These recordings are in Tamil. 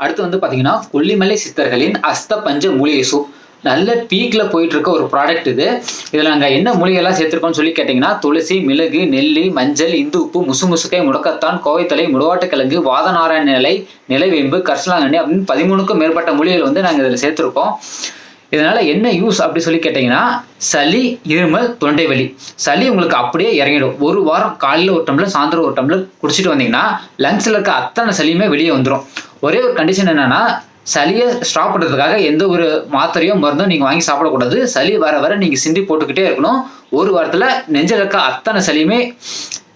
அடுத்து வந்து பாத்தீங்கன்னா கொல்லிமலை சித்தர்களின் அஸ்த பஞ்ச மூலிகை சூப். நல்ல பீக்ல போயிட்டு இருக்க ஒரு ப்ராடக்ட் இது. இதுல நாங்க என்ன மூலிகைலாம் சேர்த்திருக்கோம்னு சொல்லி கேட்டீங்கன்னா, துளசி, மிளகு, நெல்லி, மஞ்சள், இந்து உப்பு, முசுமுசுக்கை, முடக்கத்தான், கோவைத்தலை, முடவாட்டுக்கிழங்கு, வாதநாராயண இலை, நிலவேம்பு, கரிசலாங்கண்ணி அப்படின்னு 13க்கும் மேற்பட்ட மூலிகைகள் வந்து நாங்க இதுல சேர்த்திருக்கோம். இதனால என்ன யூஸ் அப்படி சொல்லி கேட்டீங்கன்னா, சளி, இருமல், தொண்டை வலி. சளி உங்களுக்கு அப்படியே இறங்கிடும். ஒரு வாரம் காலையில ஒரு டம்ளர், சாயந்தரம் ஒரு டம்ளர் குடிச்சிட்டு வந்தீங்கன்னா லங்ஸ்ல இருக்க அத்தனை சளியுமே வெளியே வந்துடும். ஒரே ஒரு கண்டிஷன் என்னன்னா, சளியை ஸ்டாப் பண்றதுக்காக எந்த ஒரு மாத்திரையோ மருந்தோ நீங்க வாங்கி சாப்பிடக்கூடாது. சளி வர வர நீங்க சிந்தி போட்டுக்கிட்டே இருக்கணும். ஒரு வாரத்துல நெஞ்சில் இருக்க அத்தனை சளியுமே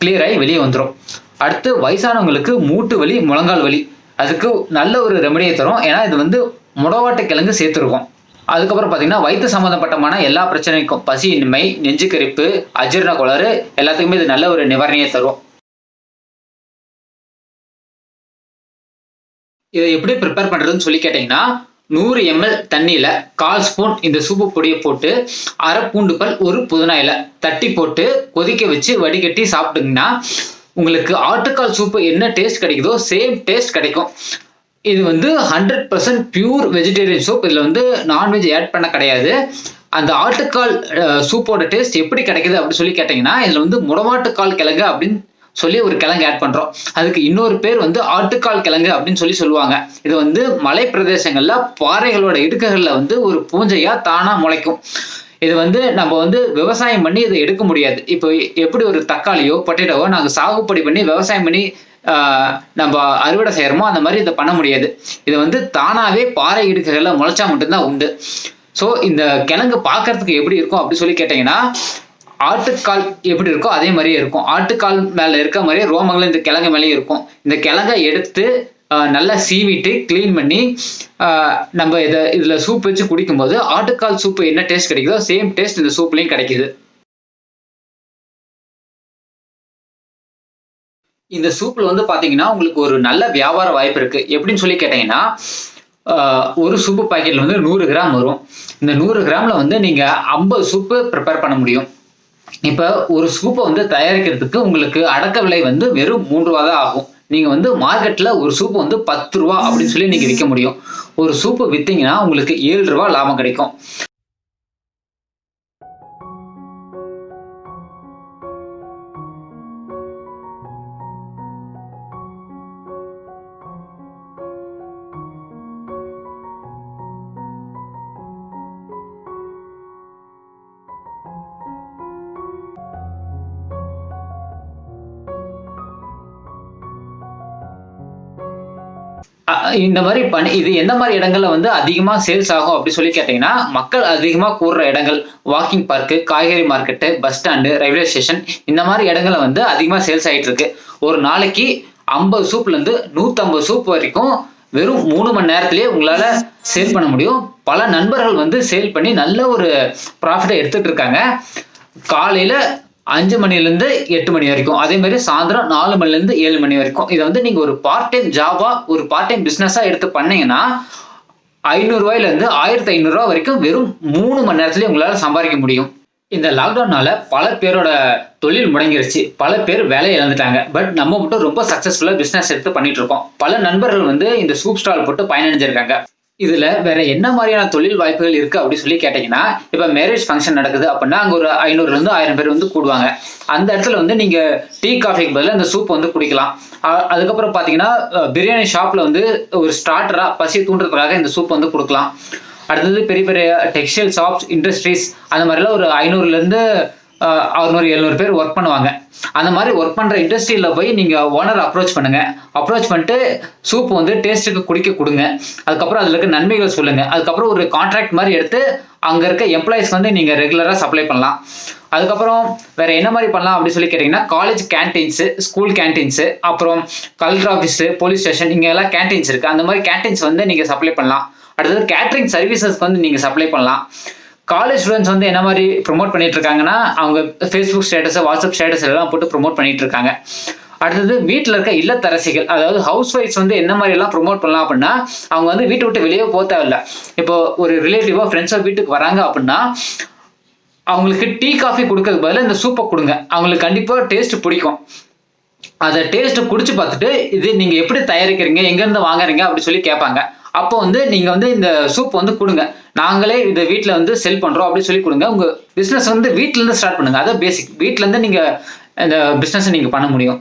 கிளியர் ஆகி வெளியே வந்துடும். அடுத்து வயசானவங்களுக்கு மூட்டு வலி, முழங்கால் வலி, அதுக்கு நல்ல ஒரு ரெமடியை தரும். ஏன்னா இது வந்து முடவாட்டு கிழங்கு சேர்த்துருக்கோம். அதுக்கப்புறம் பார்த்தீங்கன்னா வயிற்று சம்பந்தப்பட்டமான எல்லா பிரச்சனைக்கும், பசியின்மை, நெஞ்சு கரிப்பு, அஜீரண கோளாறு எல்லாத்துக்குமே இது நல்ல ஒரு நிவாரணியை தரும். இதை எப்படி ப்ரிப்பேர் பண்றதுன்னு சொல்லி கேட்டீங்கன்னா, 100 ml தண்ணியில 1/4 ஸ்பூன் இந்த சூப்பு பொடியை போட்டு, அரை பூண்டு பல், ஒரு புதினா இலை தட்டி போட்டு கொதிக்க வச்சு வடிகட்டி சாப்பிட்டீங்கன்னா உங்களுக்கு ஆட்டுக்கால் சூப்பு என்ன டேஸ்ட் கிடைக்குதோ சேம் டேஸ்ட் கிடைக்கும். இது வந்து 100% பியூர் வெஜிடேரியன் சூப். இதுல வந்து நான்வெஜ் ஆட் பண்ண கிடையாது. அந்த ஆட்டுக்கால் சூப்போட டேஸ்ட் எப்படி கிடைக்குது அப்படின்னு சொல்லி கேட்டீங்கன்னா, இதுல வந்து முடமாட்டுக்கால் கிழங்கு அப்படின்னு சொல்லி ஒரு கிழங்கு ஆட் பண்றோம். அதுக்கு இன்னொரு பேர் வந்து ஆட்டுக்கால் கிழங்கு அப்படின்னு சொல்லி சொல்லுவாங்க. இது வந்து மலை பிரதேசங்கள்ல பாறைகளோட இடுக்குகள்ல வந்து ஒரு பூஞ்சையா தானா முளைக்கும். இது வந்து நம்ம வந்து விவசாயம் பண்ணி இதை எடுக்க முடியாது. இப்போ எப்படி ஒரு தக்காளியோ பொட்டேட்டோவோ நாங்க சாகுபடி பண்ணி விவசாயம் பண்ணி நம்ம அறுவடை செய்யறோமோ அந்த மாதிரி இதை பண்ண முடியாது. இது வந்து தானாவே பாறை இடுக்குகள்ல முளைச்சா மட்டும்தான் உண்டு. ஸோ இந்த கிழங்கு பார்க்கறதுக்கு எப்படி இருக்கும் அப்படி சொல்லி கேட்டீங்கன்னா, ஆட்டுக்கால் எப்படி இருக்கோ அதே மாதிரியே இருக்கும். ஆட்டுக்கால் மேல இருக்க மாதிரியே ரோமங்களும் இந்த கிழங்கு மேலேயும் இருக்கும். இந்த கிழங்கை எடுத்து நல்லா சீவிட்டு கிளீன் பண்ணி நம்ம இதுல சூப் வச்சு குடிக்கும்போது ஆட்டுக்கால் சூப்பு என்ன டேஸ்ட் கிடைக்குதோ சேம் டேஸ்ட் இந்த சூப்லயும் கிடைக்குது. இந்த சூப்ல வந்து பாத்தீங்கன்னா உங்களுக்கு ஒரு நல்ல வியாபார வாய்ப்பு இருக்கு. எப்படின்னு சொல்லி கேட்டீங்கன்னா, ஒரு சூப்பு பாக்கெட்ல வந்து 100 கிராம் வரும். இந்த 100 கிராம்ல வந்து நீங்க 50 சூப்பு ப்ரிப்பேர் பண்ண முடியும். இப்ப ஒரு சூப்பை வந்து தயாரிக்கிறதுக்கு உங்களுக்கு அடக்க விலை வந்து வெறும் 3 ரூபா தான் ஆகும். நீங்க வந்து மார்க்கெட்ல ஒரு சூப்பு வந்து 10 ரூபா அப்படின்னு சொல்லி நீங்க விற்க முடியும். ஒரு சூப்பு வித்தீங்கன்னா உங்களுக்கு 7 ரூபா லாபம் கிடைக்கும். இந்த மாதிரி இது எந்த மாதிரி இடங்கள்ல வந்து அதிகமா சேல்ஸ் ஆகும் அப்படி சொல்லி கேட்டீங்கன்னா, மக்கள் அதிகமா கூடுற இடங்கள், வாக்கிங் பார்க்கு, காய்கறி market, bus stand, railway station இந்த மாதிரி இடங்கள்ல வந்து அதிகமா சேல்ஸ் ஆயிட்டு இருக்கு. ஒரு நாளைக்கு 50 சூப்ல இருந்து 150 சூப் வரைக்கும் வெறும் 3 மணி நேரத்திலேயே உங்களால சேல் பண்ண முடியும். பல நண்பர்கள் வந்து சேல் பண்ணி நல்ல ஒரு ப்ராஃபிட்டை எடுத்துட்டு இருக்காங்க. காலையில 5 மணிலேருந்து 8 மணி வரைக்கும், அதே மாதிரி சாயந்தரம் 4 மணிலேருந்து 7 மணி வரைக்கும். இதை வந்து நீங்க ஒரு பார்ட் டைம் ஜாபா, ஒரு பார்ட் டைம் பிசினஸா எடுத்து பண்ணீங்கன்னா 500 ரூபாயிலிருந்து 1500 ரூபாய் வரைக்கும் வெறும் 3 மணி நேரத்திலேயே உங்களால சம்பாதிக்க முடியும். இந்த லாக்டவுனால பல பேரோட தொழில் முடங்கிருச்சு. பல பேர் வேலையை இழந்துட்டாங்க. பட் நம்ம மட்டும் ரொம்ப சக்சஸ்ஃபுல்லா பிசினஸ் எடுத்து பண்ணிட்டு இருக்கோம். பல நண்பர்கள் வந்து இந்த சூப் ஸ்டால் போட்டு பயனடைஞ்சிருக்காங்க. இதுல வேற என்ன மாதிரியான தொழில் வாய்ப்புகள் இருக்கு அப்படின்னு சொல்லி கேட்டீங்கன்னா, இப்ப மேரேஜ் ஃபங்க்ஷன் நடக்குது அப்படின்னா அங்க ஒரு 500ல இருந்து 1000 பேர் வந்து கூடுவாங்க. அந்த இடத்துல வந்து நீங்க டீ காஃபிக்கு பதிலாக இந்த சூப் வந்து குடிக்கலாம். அதுக்கப்புறம் பாத்தீங்கன்னா பிரியாணி ஷாப்ல வந்து ஒரு ஸ்டார்டரா பசி தூண்டுறதுக்காக இந்த சூப் வந்து கொடுக்கலாம். அடுத்தது பெரிய பெரிய டெக்ஸ்டைல் ஷாப்ஸ், இண்டஸ்ட்ரீஸ் அந்த மாதிரிலாம் ஒரு 500ல இருந்து 600 700 பேர் ஒர்க் பண்ணுவாங்க. அந்த மாதிரி ஒர்க் பண்ற இண்டஸ்ட்ரியில போய் நீங்க ஓனர் அப்ரோச் பண்ணுங்க. அப்ரோச் பண்ணிட்டு சூப் வந்து டேஸ்ட்டுக்கு குடிக்க கொடுங்க. அதுக்கப்புறம் அதுல இருக்க நன்மைகள் சொல்லுங்க. அதுக்கப்புறம் ஒரு கான்ட்ராக்ட் மாதிரி எடுத்து அங்க இருக்க எம்ப்ளாயிஸ் வந்து நீங்க ரெகுலரா சப்ளை பண்ணலாம். அதுக்கப்புறம் வேற என்ன மாதிரி பண்ணலாம் அப்படின்னு சொல்லி கேட்டீங்கன்னா, காலேஜ் கேன்டீன்ஸ், ஸ்கூல் கேன்டீன்ஸ், அப்புறம் கலெக்டர் ஆஃபீஸ், போலீஸ் ஸ்டேஷன் இங்க எல்லாம் கேன்டீன்ஸ் இருக்கு. அந்த மாதிரி கேன்டீன்ஸ் வந்து நீங்க சப்ளை பண்ணலாம். அடுத்தது கேட்டரிங் சர்வீசஸ்க்கு வந்து நீங்க சப்ளை பண்ணலாம். காலேஜ் ஸ்டூடெண்ட்ஸ் வந்து என்ன மாதிரி ப்ரொமோட் பண்ணிட்டு இருக்காங்கன்னா, அவங்க ஃபேஸ்புக் ஸ்டேட்டஸ், வாட்ஸ்அப் ஸ்டேட்டஸ் எல்லாம் போட்டு ப்ரொமோட் பண்ணிட்டு இருக்காங்க. அடுத்தது வீட்டில் இருக்க இல்லத்தரசிகள், அதாவது ஹவுஸ் ஒய்ஃப்ஸ் வந்து என்ன மாதிரி எல்லாம் ப்ரொமோட் பண்ணலாம் அப்படின்னா, அவங்க வந்து வீட்டை விட்டு வெளியே போக தேவையில்ல. இப்போ ஒரு ரிலேட்டிவோ ஃப்ரெண்ட்ஸோ வீட்டுக்கு வராங்க அப்படின்னா அவங்களுக்கு டீ காஃபி கொடுக்கறதுக்கு பதிலாக இந்த சூப்பை கொடுங்க. அவங்களுக்கு கண்டிப்பா டேஸ்ட் பிடிக்கும். அதை டேஸ்ட் குடிச்சு பார்த்துட்டு இது நீங்க எப்படி தயாரிக்கிறீங்க, எங்க இருந்து வாங்குறீங்க அப்படி சொல்லி கேட்பாங்க. அப்போ வந்து நீங்க வந்து இந்த சூப் வந்து கொடுங்க. நாங்களே இதை வீட்டில் வந்து செல் பண்றோம் அப்படி சொல்லி கொடுங்க. உங்க பிசினஸ் வந்து வீட்ல இருந்து ஸ்டார்ட் பண்ணுங்க. அதான் பேசிக். வீட்ல இருந்து நீங்க இந்த பிசினஸ் நீங்க பண்ண முடியும்.